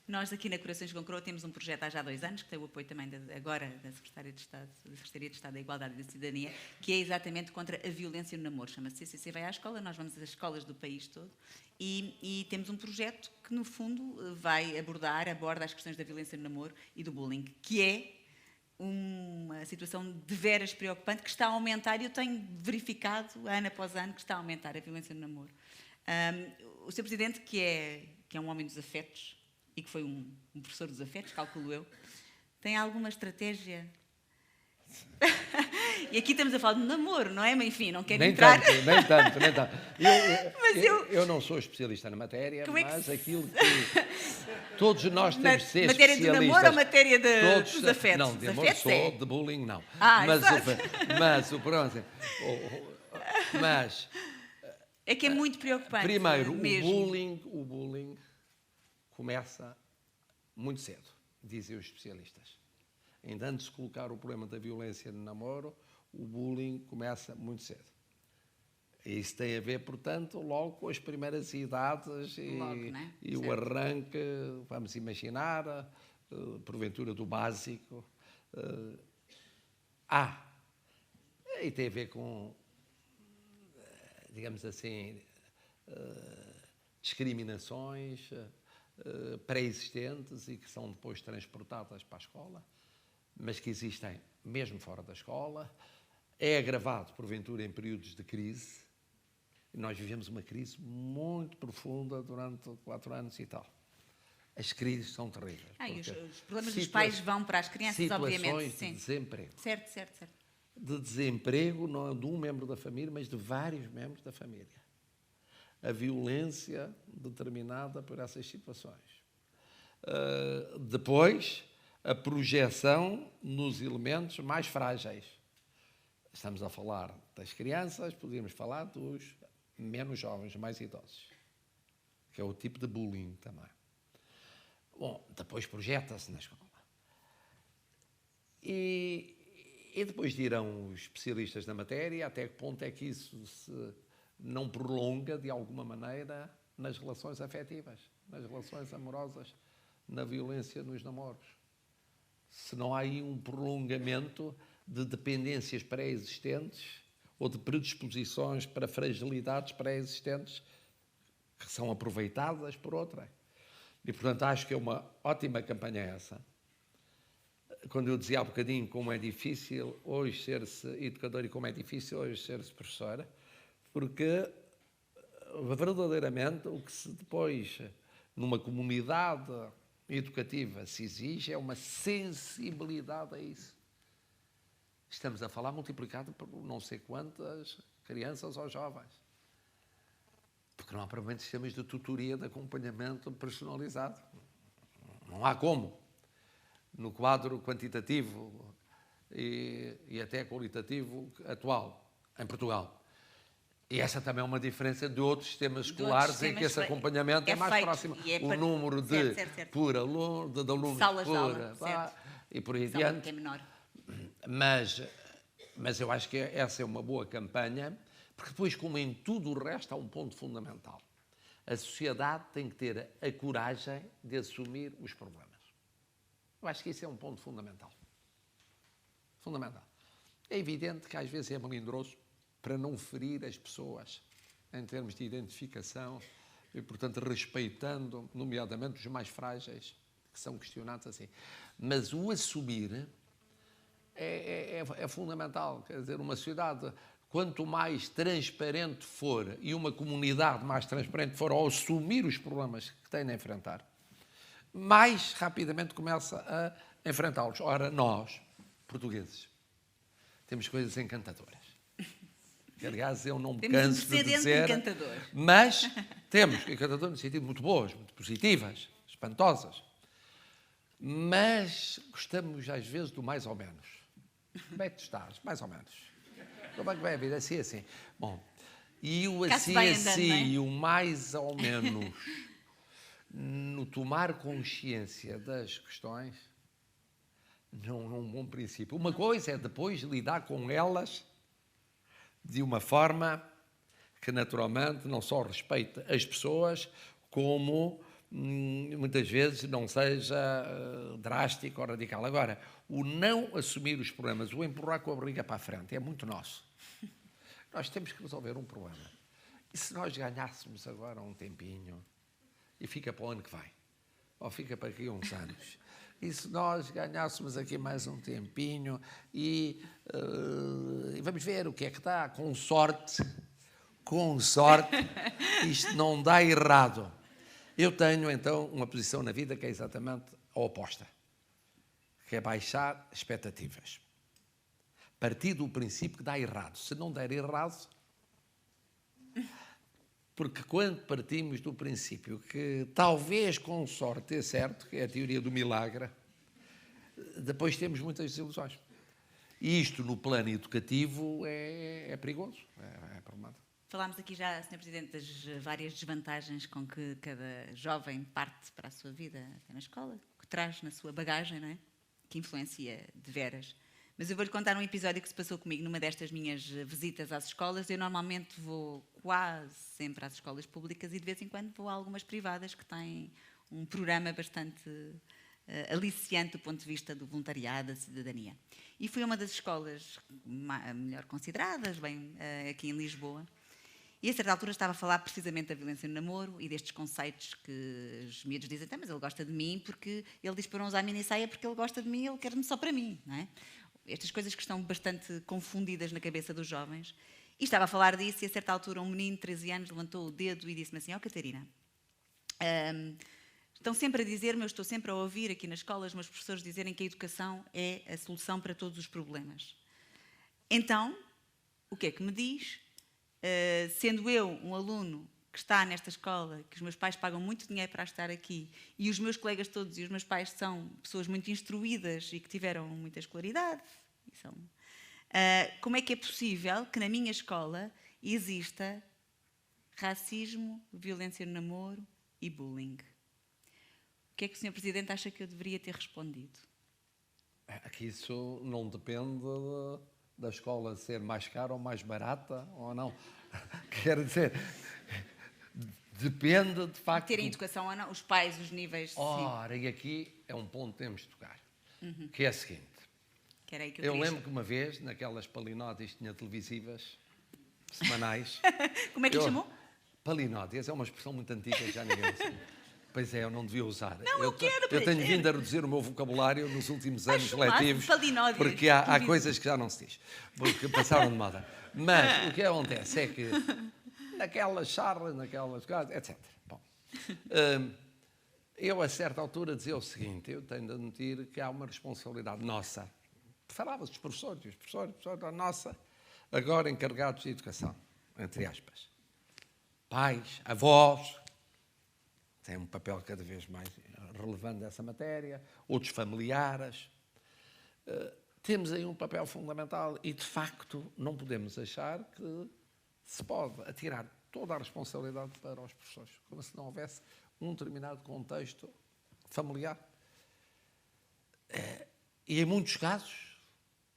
Nós aqui na Corações com Coroa temos um projeto há já 2 anos, que tem o apoio também agora da Secretaria de Estado da Igualdade e da Cidadania, que é exatamente contra a violência no namoro. Chama-se CCC Vai à Escola, nós vamos às escolas do país todo e temos um projeto que, no fundo, aborda as questões da violência no namoro e do bullying, que é uma situação de veras preocupante que está a aumentar, e eu tenho verificado, ano após ano, que está a aumentar a violência no namoro. O Sr. Presidente, que é um homem dos afetos, e que foi um professor dos afetos, calculo eu, tem alguma estratégia? E aqui estamos a falar de namoro, não é? Mas, enfim, não quero entrar... Nem tanto. Eu não sou especialista na matéria, mas aquilo que todos nós temos de ser matéria especialistas... Matéria do namoro ou matéria dos afetos? Não, de amor só, de bullying não. Mas é que é muito preocupante. Primeiro, o bullying começa muito cedo, dizem os especialistas. Ainda antes de colocar o problema da violência no namoro, o bullying começa muito cedo. Isso tem a ver, portanto, logo com as primeiras idades e o arranque, vamos imaginar, porventura do básico. E tem a ver com, digamos assim, discriminações pré-existentes e que são depois transportadas para a escola, mas que existem mesmo fora da escola. É agravado, porventura, em períodos de crise. Nós vivemos uma crise muito profunda durante 4 anos e tal. As crises são terríveis. E os problemas dos pais vão para as crianças, obviamente. Situações de desemprego. Certo. De desemprego, não de um membro da família, mas de vários membros da família. A violência determinada por essas situações. Depois, a projeção nos elementos mais frágeis. Estamos a falar das crianças, podíamos falar dos menos jovens, mais idosos, que é o tipo de bullying também. Bom, depois projeta-se na escola. E depois dirão os especialistas da matéria até que ponto é que isso se não prolonga, de alguma maneira, nas relações afetivas, nas relações amorosas, na violência nos namoros. Se não há aí um prolongamento de dependências pré-existentes ou de predisposições para fragilidades pré-existentes que são aproveitadas por outra. E, portanto, acho que é uma ótima campanha essa. Quando eu dizia há bocadinho como é difícil hoje ser-se educador e como é difícil hoje ser-se professora, porque verdadeiramente o que se depois, numa comunidade educativa, se exige é uma sensibilidade a isso. Estamos a falar multiplicado por não sei quantas crianças ou jovens. Porque não há provavelmente sistemas de tutoria, de acompanhamento personalizado. Não há como. No quadro quantitativo e até qualitativo atual, em Portugal. E essa também é uma diferença de outros sistemas escolares em que esse acompanhamento é mais próximo. O número de alunos salas de aula, e por aí adiante. É menor. Mas eu acho que essa é uma boa campanha, porque depois, como em tudo o resto, há um ponto fundamental. A sociedade tem que ter a coragem de assumir os problemas. Eu acho que isso é um ponto fundamental. Fundamental. É evidente que às vezes é melindroso para não ferir as pessoas em termos de identificação e, portanto, respeitando, nomeadamente, os mais frágeis, que são questionados assim. Mas o assumir é fundamental. Quer dizer, uma sociedade, quanto mais transparente for e uma comunidade mais transparente for ao assumir os problemas que tem a enfrentar, mais rapidamente começa a enfrentá-los. Ora, nós, portugueses, temos coisas encantadoras. Que, aliás, eu não me canso de dizer, mas temos encantador no sentido muito boas, muito positivas, espantosas, mas gostamos às vezes do mais ou menos. Como é que tu estás? Mais ou menos. Como é que vai a vida? Assim. Bom, e o e o mais ou menos no tomar consciência das questões não é um bom princípio. Uma coisa é depois lidar com elas de uma forma que naturalmente não só respeite as pessoas, como muitas vezes não seja drástico ou radical. Agora, o não assumir os problemas, o empurrar com a barriga para a frente, é muito nosso. Nós temos que resolver um problema. E se nós ganhássemos agora um tempinho, e fica para o ano que vem, ou fica para aqui uns anos, e se nós ganhássemos aqui mais um tempinho e vamos ver o que é que dá, com sorte, isto não dá errado. Eu tenho, então, uma posição na vida que é exatamente a oposta, que é baixar expectativas. Partir do princípio que dá errado. Se não der errado, porque quando partimos do princípio que talvez com sorte dê certo, que é a teoria do milagre, depois temos muitas desilusões. E isto, no plano educativo, é perigoso, é problemático. Falámos aqui já, Sr. Presidente, das várias desvantagens com que cada jovem parte para a sua vida até na escola, que traz na sua bagagem, não é? Que influencia de veras. Mas eu vou-lhe contar um episódio que se passou comigo numa destas minhas visitas às escolas. Eu normalmente vou quase sempre às escolas públicas e de vez em quando vou a algumas privadas que têm um programa bastante aliciante do ponto de vista do voluntariado, da cidadania. E fui a uma das escolas melhor consideradas, bem, aqui em Lisboa. E a certa altura estava a falar precisamente da violência no namoro e destes conceitos que os miúdos dizem, mas ele gosta de mim porque ele diz para não usar mini saia porque ele gosta de mim, ele quer-me só para mim, não é? Estas coisas que estão bastante confundidas na cabeça dos jovens. E estava a falar disso e a certa altura um menino de 13 anos levantou o dedo e disse-me assim, Catarina, estão sempre a dizer-me, eu estou sempre a ouvir aqui na escola os meus professores dizerem que a educação é a solução para todos os problemas. Então, o que é que me diz? Sendo eu um aluno que está nesta escola, que os meus pais pagam muito dinheiro para estar aqui, e os meus colegas todos e os meus pais são pessoas muito instruídas e que tiveram muita escolaridade, como é que é possível que na minha escola exista racismo, violência no namoro e bullying? O que é que o Sr. Presidente acha que eu deveria ter respondido? Aqui isso não depende da escola ser mais cara ou mais barata, ou não. Quer dizer, depende de facto... Terem educação ou não, os pais, os níveis... Ora, e aqui é um ponto que temos de tocar, que é o seguinte. Que era aí que eu lembro que uma vez, naquelas palinódias tinha televisivas, semanais... Como é que lhe chamou? Palinódias, é uma expressão muito antiga, já ninguém usa. Pois é, eu não devia usar. Não, eu tenho vindo a reduzir o meu vocabulário nos últimos anos letivos, porque há coisas que já não se diz, porque passaram de moda. Mas o que acontece é que naquelas charlas, naquelas coisas, etc. Bom, eu a certa altura dizia o seguinte, eu tenho de admitir que há uma responsabilidade nossa. Falava dos professores, os professores da nossa, agora encarregados de educação, entre aspas. Pais, avós, têm um papel cada vez mais relevante nessa matéria, outros familiares. Temos aí um papel fundamental e, de facto, não podemos achar que se pode atirar toda a responsabilidade para os professores, como se não houvesse um determinado contexto familiar. E em muitos casos,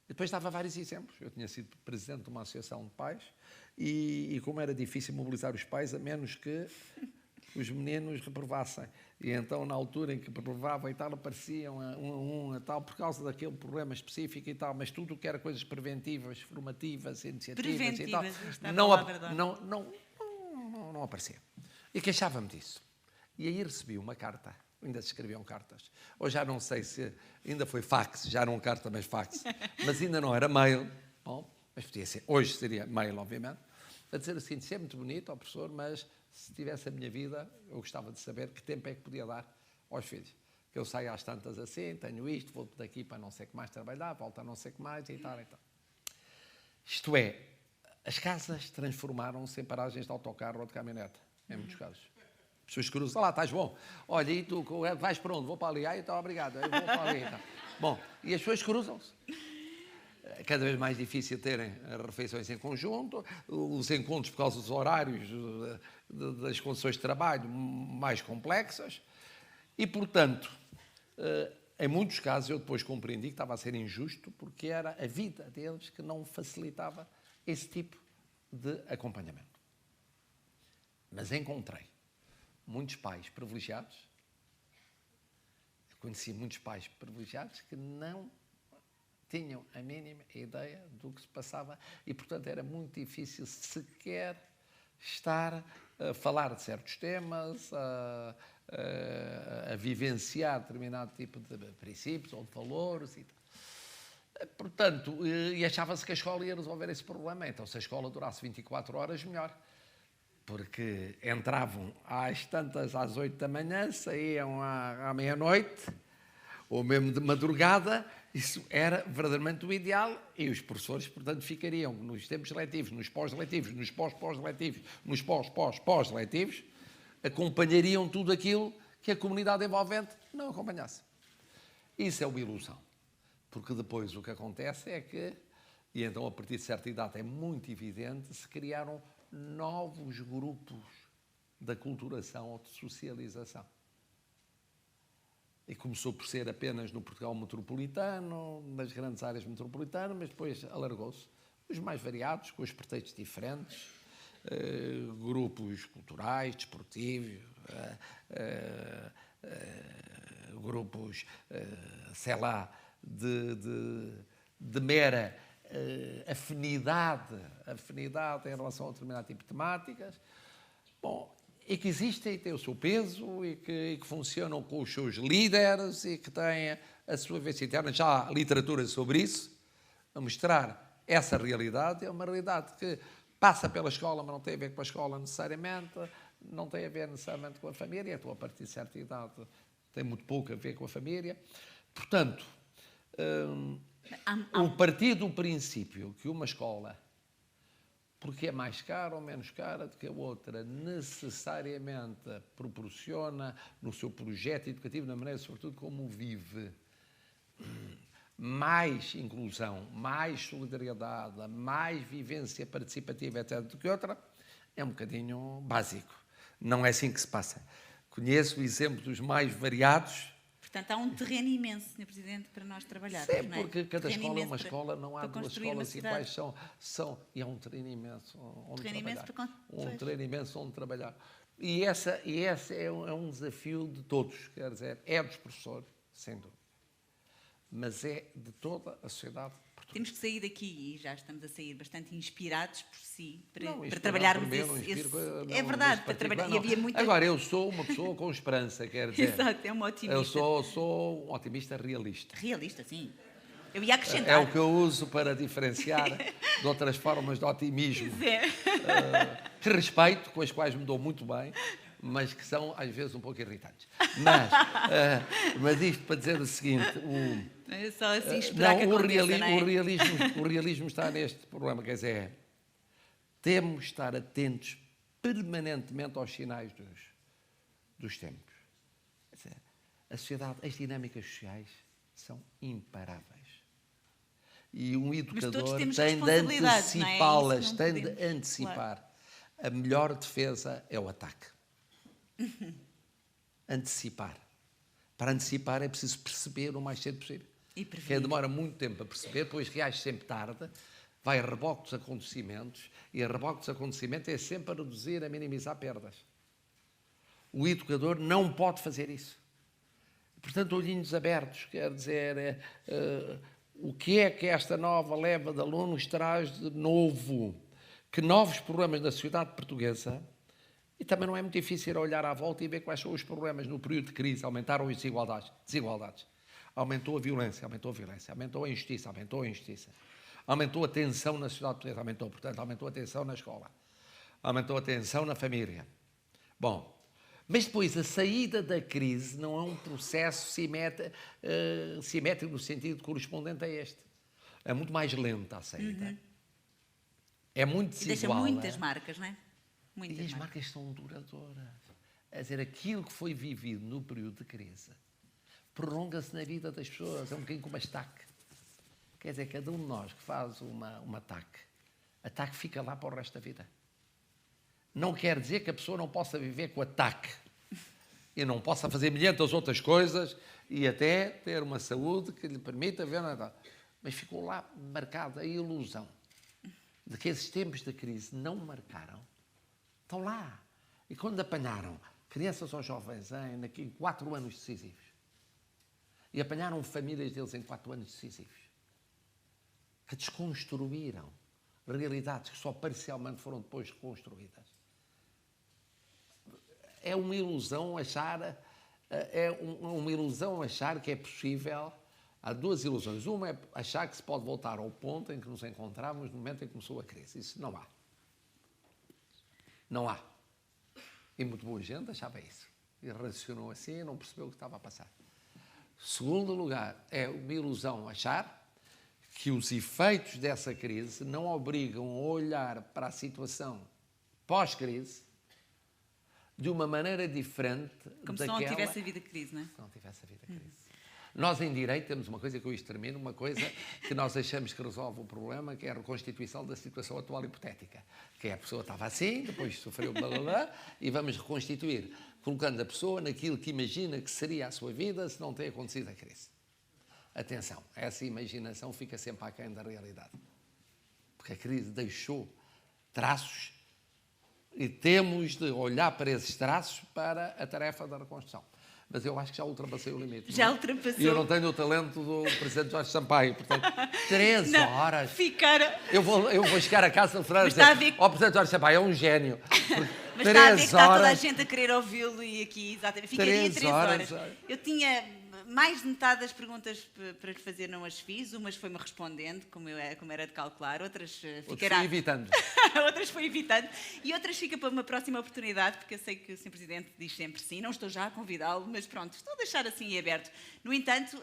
depois dava vários exemplos. Eu tinha sido presidente de uma associação de pais e como era difícil mobilizar os pais, a menos que os meninos reprovassem. E então, na altura em que reprovavam e tal, apareciam um a tal, por causa daquele problema específico e tal, mas tudo o que era coisas preventivas, formativas, iniciativas e tal, não aparecia. E queixava-me disso. E aí recebi uma carta, ainda se escreviam cartas, ou já não sei se, ainda foi fax, já não carta, mas fax, mas ainda não era mail, bom, mas podia ser, hoje seria mail, obviamente, a dizer assim, isso é muito bonito, ó professor, mas se tivesse a minha vida, eu gostava de saber que tempo é que podia dar aos filhos. Que eu saio às tantas assim, tenho isto, vou daqui para não sei o que mais trabalhar, volto a não sei o que mais e tal, e tal. Isto é, as casas transformaram-se em paragens de autocarro ou de caminhonete, em muitos casos. As pessoas cruzam, lá, estás bom. Olha, e tu vais para onde? Vou para ali. Então, obrigado, eu vou para ali. Então. Bom, e as pessoas cruzam-se. Cada vez mais difícil terem refeições em conjunto, os encontros por causa dos horários, das condições de trabalho mais complexas e, portanto, em muitos casos eu depois compreendi que estava a ser injusto porque era a vida deles que não facilitava esse tipo de acompanhamento. Mas encontrei muitos pais privilegiados, conheci muitos pais privilegiados que não tinham a mínima ideia do que se passava e, portanto, era muito difícil sequer estar a falar de certos temas, a vivenciar determinado tipo de princípios ou de valores e tal. Portanto, e achava-se que a escola ia resolver esse problema. Então, se a escola durasse 24 horas, melhor. Porque entravam às tantas, às 8 da manhã, saíam à meia-noite, ou mesmo de madrugada. Isso era verdadeiramente o ideal e os professores, portanto, ficariam nos tempos letivos, nos pós-letivos, nos pós-pós-letivos, nos pós-pós-pós-letivos, acompanhariam tudo aquilo que a comunidade envolvente não acompanhasse. Isso é uma ilusão, porque depois o que acontece é que, e então a partir de certa idade é muito evidente, se criaram novos grupos de aculturação ou de socialização. E começou por ser apenas no Portugal metropolitano, nas grandes áreas metropolitanas, mas depois alargou-se. Os mais variados, com os pretextos diferentes, grupos culturais, desportivos, grupos, sei lá, de mera afinidade em relação a determinado tipo de temáticas. Bom, e que existem e têm o seu peso e que funcionam com os seus líderes e que têm a sua vivência interna. Já há literatura sobre isso, a mostrar essa realidade. É uma realidade que passa pela escola, mas não tem a ver com a escola necessariamente, não tem a ver necessariamente com a família. Estou a partir de certa idade, tem muito pouco a ver com a família. Portanto, o partir do princípio que uma escola, porque é mais cara ou menos cara do que a outra, necessariamente proporciona no seu projeto educativo, na maneira, sobretudo, como vive, mais inclusão, mais solidariedade, mais vivência participativa, etc., do que outra, é um bocadinho básico. Não é assim que se passa. Conheço exemplos mais variados. Portanto, há um terreno imenso, Sr. Presidente, para nós trabalharmos. Sim, porque cada escola é uma escola, não há duas escolas iguais, e é um terreno imenso onde trabalhar. Um terreno imenso onde trabalhar. E esse é um desafio de todos, quer dizer, é dos professores, sem dúvida, mas é de toda a sociedade portuguesa. Temos que sair daqui, e já estamos a sair bastante inspirados por si, para trabalharmos esse... É verdade, para trabalhar. E havia muita... Agora, eu sou uma pessoa com esperança, quer dizer... Exato, é um otimista. Eu sou um otimista realista. Realista, sim. Eu ia acrescentar. É o que eu uso para diferenciar de outras formas de otimismo. Que respeito, com as quais me dou muito bem, mas que são, às vezes, um pouco irritantes. Mas isto para dizer o seguinte... É só assim esperar que aconteça, não é? O realismo está neste problema, quer dizer, temos de estar atentos permanentemente aos sinais dos tempos. Quer dizer, a sociedade, as dinâmicas sociais são imparáveis. E um educador tem de antecipá-las, tem de antecipar. Claro. A melhor defesa é o ataque. Antecipar. Para antecipar é preciso perceber o mais cedo possível. Quem demora muito tempo a perceber, depois reage sempre tarde, vai a reboque dos acontecimentos, e a reboque dos acontecimentos é sempre a reduzir, a minimizar perdas. O educador não pode fazer isso. Portanto, olhinhos abertos, quer dizer, o que é que esta nova leva de alunos traz de novo? Que novos problemas na sociedade portuguesa? E também não é muito difícil ir olhar à volta e ver quais são os problemas no período de crise. Aumentaram as desigualdades. Aumentou a violência, aumentou a injustiça, aumentou a tensão na sociedade portuguesa, portanto, aumentou a tensão na escola, aumentou a tensão na família. Bom, mas depois a saída da crise não é um processo simétrico no sentido correspondente a este. É muito mais lenta a saída. É muito desigual. E deixa muitas marcas, não é? E as marcas são duradouras. Quer dizer, aquilo que foi vivido no período de crise prolonga-se na vida das pessoas. É um bocadinho como a estaque. Quer dizer, cada um de nós que faz um ataque fica lá para o resto da vida. Não quer dizer que a pessoa não possa viver com ataque e não possa fazer milhentas outras coisas e até ter uma saúde que lhe permita ver nada. Mas ficou lá marcada a ilusão de que esses tempos de crise não marcaram. Estão lá. E quando apanharam crianças ou jovens em 4 anos decisivos, e apanharam famílias deles em 4 anos decisivos, que desconstruíram realidades que só parcialmente foram depois reconstruídas. É uma ilusão achar que é possível. Há 2 ilusões. Uma é achar que se pode voltar ao ponto em que nos encontrávamos no momento em que começou a crise. Isso não há. Não há. E muito boa gente achava isso. E raciocinou assim e não percebeu o que estava a passar. Segundo lugar, é uma ilusão achar que os efeitos dessa crise não obrigam a olhar para a situação pós-crise de uma maneira diferente como daquela... Como se não tivesse havido crise, não é? Se não tivesse havido crise. Nós, em direito, temos uma coisa que eu extermino, uma coisa que nós achamos que resolve o problema, que é a reconstituição da situação atual hipotética. Que é a pessoa estava assim, depois sofreu blá, blá, blá, e vamos reconstituir, colocando a pessoa naquilo que imagina que seria a sua vida se não tem acontecido a crise. Atenção, essa imaginação fica sempre aquém da realidade. Porque a crise deixou traços e temos de olhar para esses traços para a tarefa da reconstrução. Mas eu acho que já ultrapassei o limite. Já ultrapassou. E eu não tenho o talento do Presidente Jorge Sampaio. Portanto, 3 horas. Ficar... Eu vou chegar a casa do Fernando e dizer, Presidente Jorge Sampaio é um gênio. Mas está a ver que está toda a gente a querer ouvi-lo e aqui, exatamente. Ficaria 3 horas. Eu tinha mais de metade das perguntas para lhe fazer, não as fiz. Umas foi-me respondendo, como era de calcular. Outras ficará... Fui evitando. Outras foi evitando. E outras fica para uma próxima oportunidade, porque eu sei que o Sr. Presidente diz sempre sim. Não estou já a convidá-lo, mas pronto, estou a deixar assim aberto. No entanto,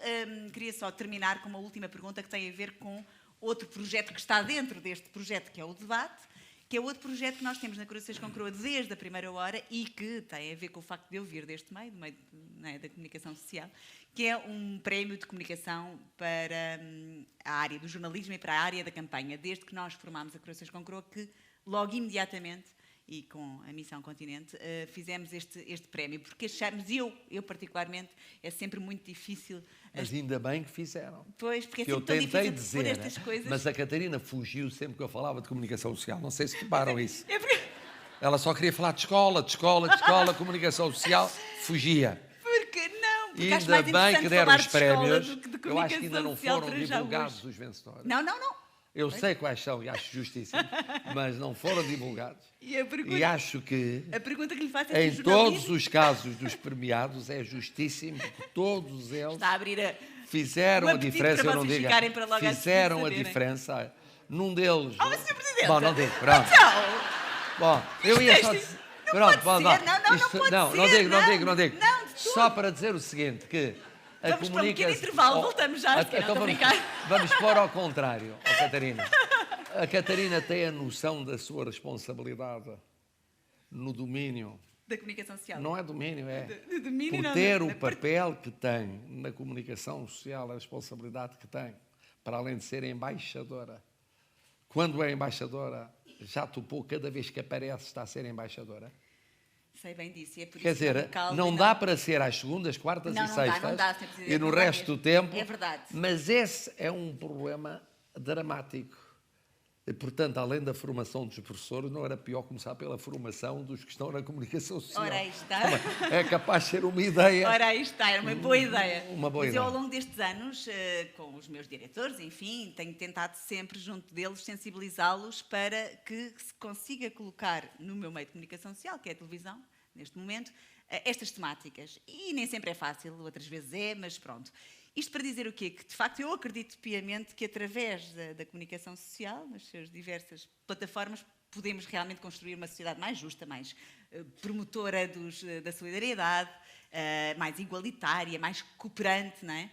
queria só terminar com uma última pergunta que tem a ver com outro projeto que está dentro deste projeto, que é o debate, que é outro projeto que nós temos na Corações com Coroa desde a primeira hora e que tem a ver com o facto de eu vir deste meio, do meio da comunicação social, que é um prémio de comunicação para a área do jornalismo e para a área da campanha. Desde que nós formámos a Corações com Coroa, que logo imediatamente, e com a Missão Continente, fizemos este prémio, porque achamos, eu particularmente, é sempre muito difícil... Mas ainda bem que fizeram. Pois, porque é eu sempre tão tentei difícil dizer, estas coisas. mas a Catarina fugiu sempre que eu falava de comunicação social. Não sei se reparam isso. É porque... Ela só queria falar de escola, comunicação social, fugia. Porque não? Porque e acho mais ainda bem que deram falar os de escola prémios. do que de Eu acho que ainda não comunicação foram social para já divulgados hoje. os vencedores. Não. Eu sei quais são e acho justíssimo, mas não foram divulgados. E acho que, a pergunta que lhe faço é em todos os casos dos premiados, é justíssimo que todos eles está a abrir fizeram a diferença. Para eu não digo, fizeram a diferença. Num deles. Sr. Presidente. Bom, não digo, pronto. Então, Bom, eu ia só dizer. Pronto, não digo. Só para dizer o seguinte, que a vamos para um pequeno intervalo, voltamos já. Então vamos pôr ao contrário, Catarina. A Catarina tem a noção da sua responsabilidade no domínio. Da comunicação social. Não é domínio, é. Domínio, por ter o papel que tem na comunicação social, a responsabilidade que tem, para além de ser embaixadora. Quando é embaixadora, já topou cada vez que aparece está a ser embaixadora? Sei bem disso. E é por Quer isso dizer, não dá para ser às segundas, quartas e sextas não dá, Sr. Presidente, e no resto do tempo. É verdade. Mas esse é um problema dramático. E, portanto, além da formação dos professores, não era pior começar pela formação dos que estão na comunicação social. Ora, aí está. É capaz de ser uma ideia. Ora, aí está, era uma boa ideia. Mas eu, ao longo destes anos, com os meus diretores, enfim, tenho tentado sempre, junto deles, sensibilizá-los para que se consiga colocar no meu meio de comunicação social, que é a televisão, neste momento, estas temáticas. E nem sempre é fácil, outras vezes é, mas pronto. Isto para dizer o quê? Que, de facto, eu acredito piamente que, através da comunicação social, nas suas diversas plataformas, podemos realmente construir uma sociedade mais justa, mais promotora da solidariedade, mais igualitária, mais cooperante, não é?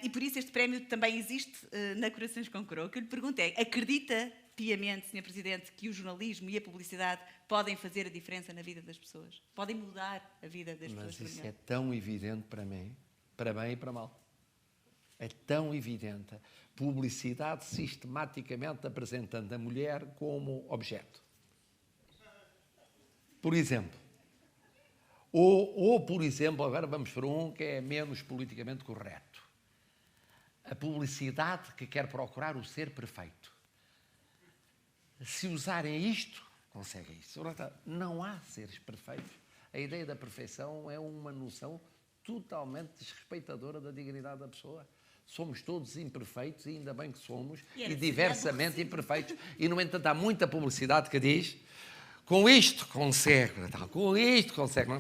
E por isso este prémio também existe na Corações com Coroa. O que eu lhe pergunto é, acredita piamente, Sr. Presidente, que o jornalismo e a publicidade podem fazer a diferença na vida das pessoas? Podem mudar a vida das pessoas? Mas isso é tão evidente para mim. Para bem e para mal. É tão evidente. Publicidade sistematicamente apresentando a mulher como objeto. Por exemplo. Ou, por exemplo, agora vamos para um que é menos politicamente correto. A publicidade que quer procurar o ser perfeito. Se usarem isto, conseguem isso. Não há seres perfeitos. A ideia da perfeição é uma noção totalmente desrespeitadora da dignidade da pessoa. Somos todos imperfeitos, e ainda bem que somos, e diversamente imperfeitos. E, no entanto, há muita publicidade que diz com isto consegue, com isto consegue.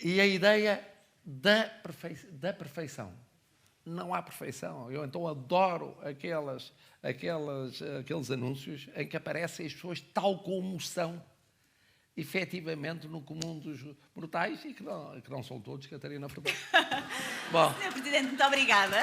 E a ideia da perfeição. Não há perfeição. Eu, então, adoro aqueles anúncios em que aparecem as pessoas tal como são, efetivamente, no comum dos mortais, e que não são todos, Catarina Fernandes. Bom. Sr. Presidente, muito obrigada.